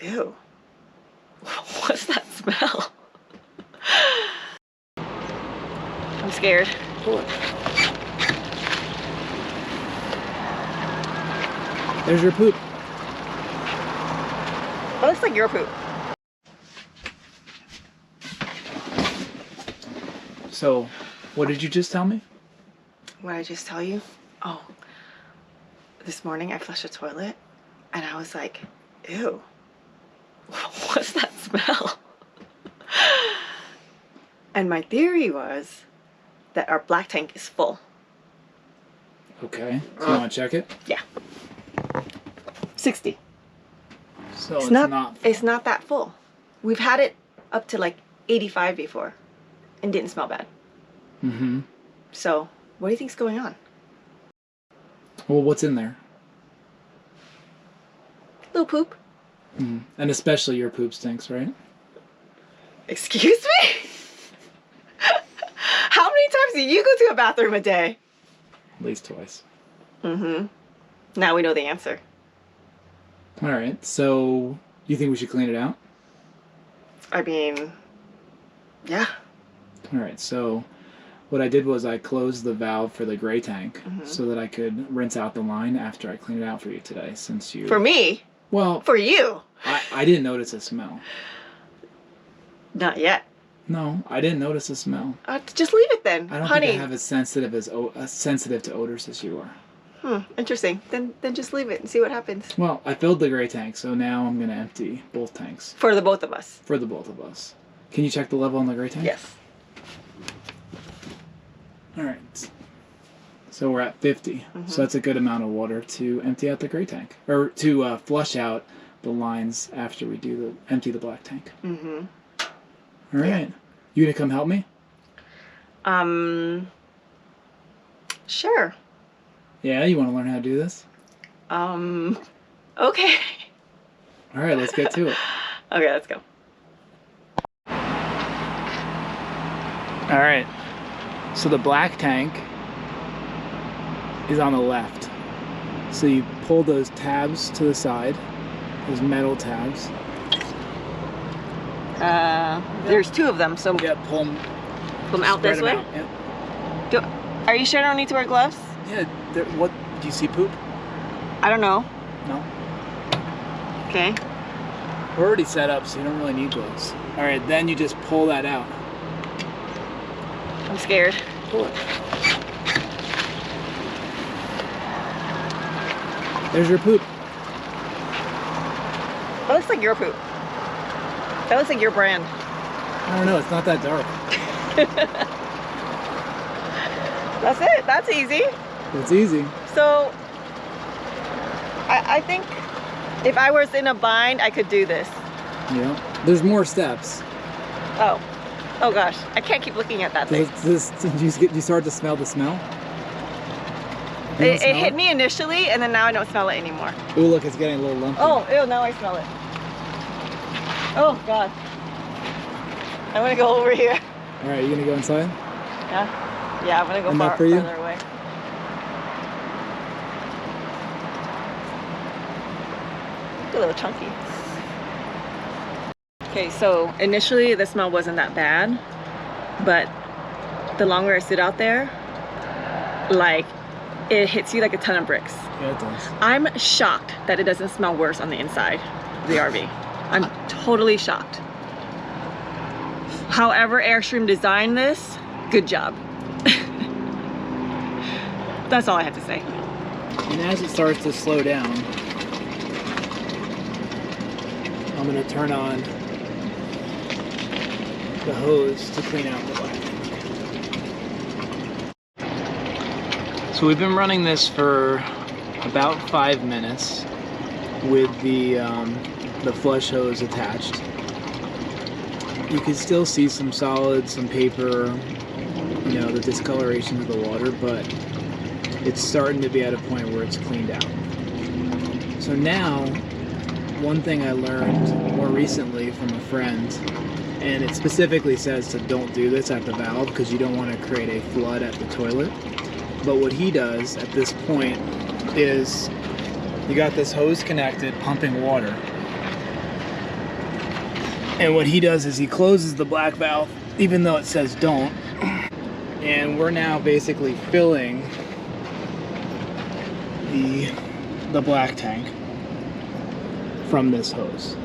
Ew. What's that smell? I'm scared. Pull it. There's your poop. That looks like your poop. So, what did you just tell me? What did I just tell you? Oh, this morning I flushed the toilet and I was like, ew, what's that smell? And my theory was that our black tank is full. Okay, so you want to check it? Yeah. 60. So It's not that full. We've had it up to like 85 before and didn't smell bad. Mm-hmm. So, what do you think's going on? Well, what's in there? Little poop. Mm. And especially your poop stinks, right? Excuse me? How many times do you go to a bathroom a day? At least twice. Mm-hmm. Now we know the answer. All right, so you think we should clean it out? I mean, yeah. All right, so what I did was I closed the valve for the gray tank so that I could rinse out the line after I cleaned it out for you today, since you... For me? Well... For you? I didn't notice a smell. Not yet. No, I didn't notice a smell. Just leave it then, I don't honey. think I have as sensitive to odors as you are. Interesting. Then just leave it and see what happens. Well, I filled the gray tank, so now I'm going to empty both tanks. For the both of us? For the both of us. Can you check the level on the gray tank? Yes. All right. So we're at 50. So that's a good amount of water to empty out the gray tank. Or to flush out the lines after we do empty the black tank. Mm-hmm. All right. Yeah. You going to come help me? Sure. Yeah, you want to learn how to do this? Okay. All right, let's get to it. Okay, let's go. All right. So the black tank is on the left. So you pull those tabs to the side, those metal tabs. There's two of them, so yeah, pull them out this way. Out. Yeah. Are you sure I don't need to wear gloves? Yeah. What do you see? Poop? I don't know. No. Okay. We're already set up, so you don't really need gloves. All right, then you just pull that out. I'm scared. Pull it. There's your poop. That looks like your poop. That looks like your brand. I don't know, it's not that dark. That's it. That's easy. It's easy. So, I think if I was in a bind, I could do this. Yeah. There's more steps. Oh. Oh gosh. I can't keep looking at that thing. Did you start to smell the smell? It hit me initially, and then now I don't smell it anymore. Oh, look, it's getting a little lumpy. Oh, ew, now I smell it. Oh, God. I'm gonna go over here. All right, you gonna go inside? Yeah? Yeah, I'm gonna go Enough for you? farther away. A little chunky. Okay, so initially the smell wasn't that bad, but the longer I sit out there, like, it hits you like a ton of bricks. Yeah, it does. I'm shocked that it doesn't smell worse on the inside of the RV. I'm totally shocked. However Airstream designed this, good job. That's all I have to say. And as it starts to slow down, I'm going to turn on the hose to clean out the black tank. So we've been running this for about 5 minutes with the flush hose attached. You can still see some solids, some paper, you know, the discoloration of the water, but it's starting to be at a point where it's cleaned out. So now, one thing I learned more recently from a friend, and it specifically says to don't do this at the valve because you don't want to create a flood at the toilet. But what he does at this point is you got this hose connected, pumping water. And what he does is he closes the black valve, even though it says don't. And we're now basically filling the black tank from this hose.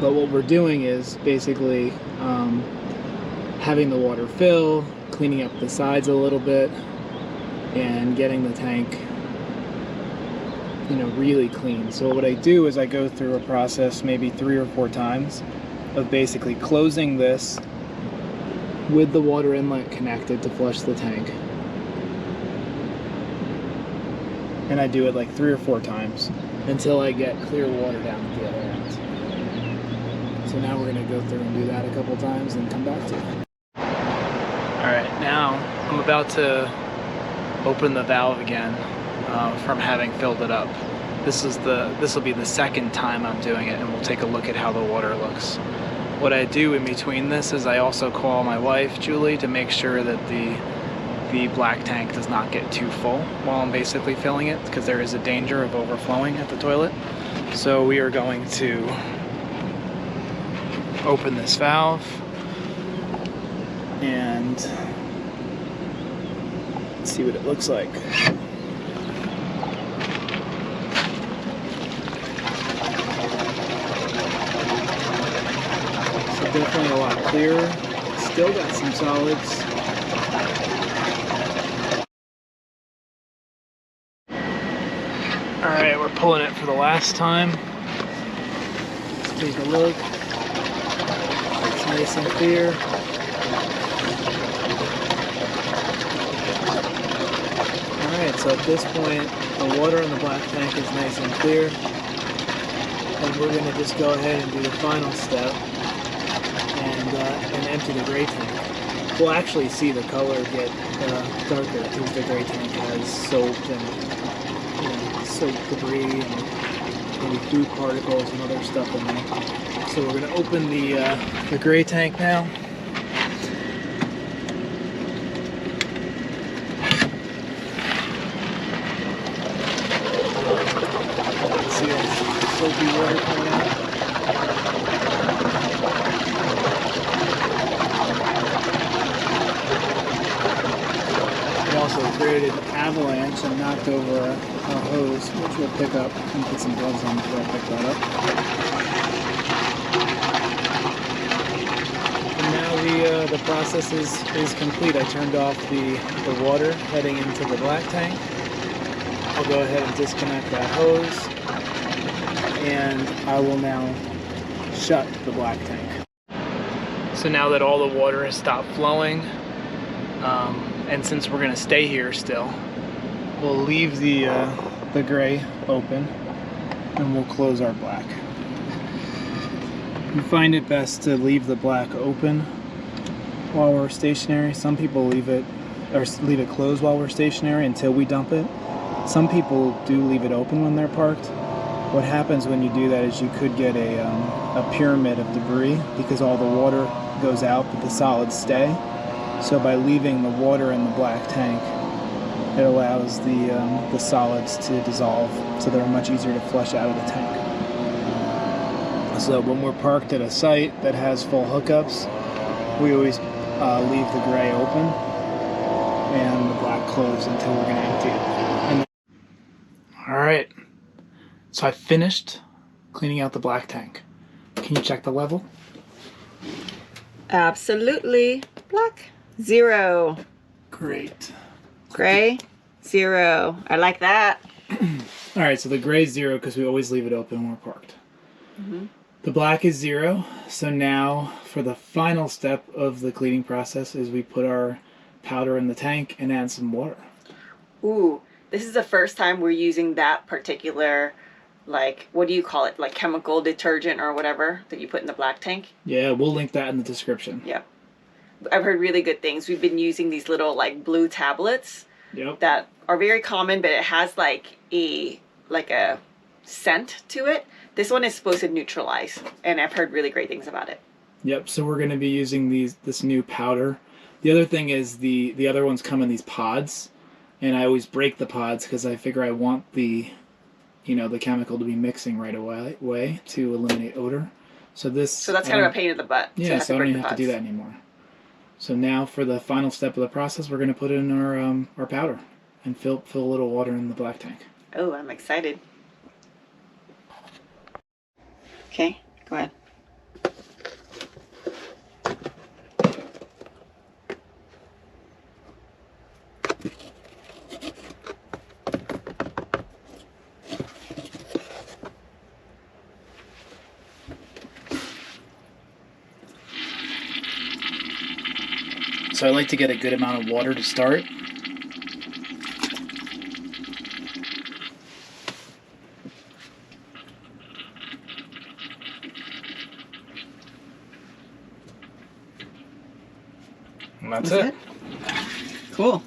But what we're doing is basically having the water fill, cleaning up the sides a little bit, and getting the tank, you know, really clean. So what I do is I go through a process maybe 3 or 4 times of basically closing this with the water inlet connected to flush the tank. And I do it like 3 or 4 times until I get clear water down at the other end. So now we're going to go through and do that a couple times and come back to it. Alright, now I'm about to open the valve again from having filled it up. This will be the second time I'm doing it, and we'll take a look at how the water looks. What I do in between this is I also call my wife, Julie, to make sure that the black tank does not get too full while I'm basically filling it, because there is a danger of overflowing at the toilet. So we are going to open this valve and see what it looks like. So definitely a lot clearer. Still got some solids. Alright, we're pulling it for the last time. Let's take a look. It's nice and clear. Alright, so at this point, the water in the black tank is nice and clear. And we're going to just go ahead and do the final step and empty the gray tank. We'll actually see the color get darker because the gray tank has soap and soap debris and maybe food particles and other stuff in there. So we're going to open the gray tank now. See that soapy water coming out. It also created an avalanche and knocked over a hose, which we'll pick up and put some gloves on before I pick that up. And now the process is complete. I turned off the water heading into the black tank. I'll go ahead and disconnect that hose, and I will now shut the black tank. So now that all the water has stopped flowing, and since we're going to stay here still, we'll leave the gray open and we'll close our black. We find it best to leave the black open while we're stationary. Some people leave it closed while we're stationary until we dump it. Some people do leave it open when they're parked. What happens when you do that is you could get a pyramid of debris because all the water goes out but the solids stay. So by leaving the water in the black tank, it allows the solids to dissolve, so they're much easier to flush out of the tank. So when we're parked at a site that has full hookups, we always leave the gray open and the black closed until we're going to empty it. Alright, so I finished cleaning out the black tank. Can you check the level? Absolutely. Black, 0. Great. Gray, 0. I like that. Alright, so the gray is 0 because we always leave it open when we're parked. Mm-hmm. The black is 0, so now for the final step of the cleaning process is we put our powder in the tank and add some water. Ooh, this is the first time we're using that particular, like, what do you call it? Like chemical detergent or whatever that you put in the black tank? Yeah, we'll link that in the description. Yep. I've heard really good things. We've been using these little like blue tablets that are very common, but it has like a scent to it. This one is supposed to neutralize, and I've heard really great things about it. Yep, so we're going to be using this new powder. The other thing is the other ones come in these pods, and I always break the pods because I figure I want the chemical to be mixing right away to eliminate odor. So this. So that's kind of a pain in the butt. Yeah, so I don't even have to do that anymore. So now for the final step of the process, we're going to put in our powder and fill a little water in the black tank. Oh, I'm excited. Okay, go ahead. So I like to get a good amount of water to start. And that's it. Cool.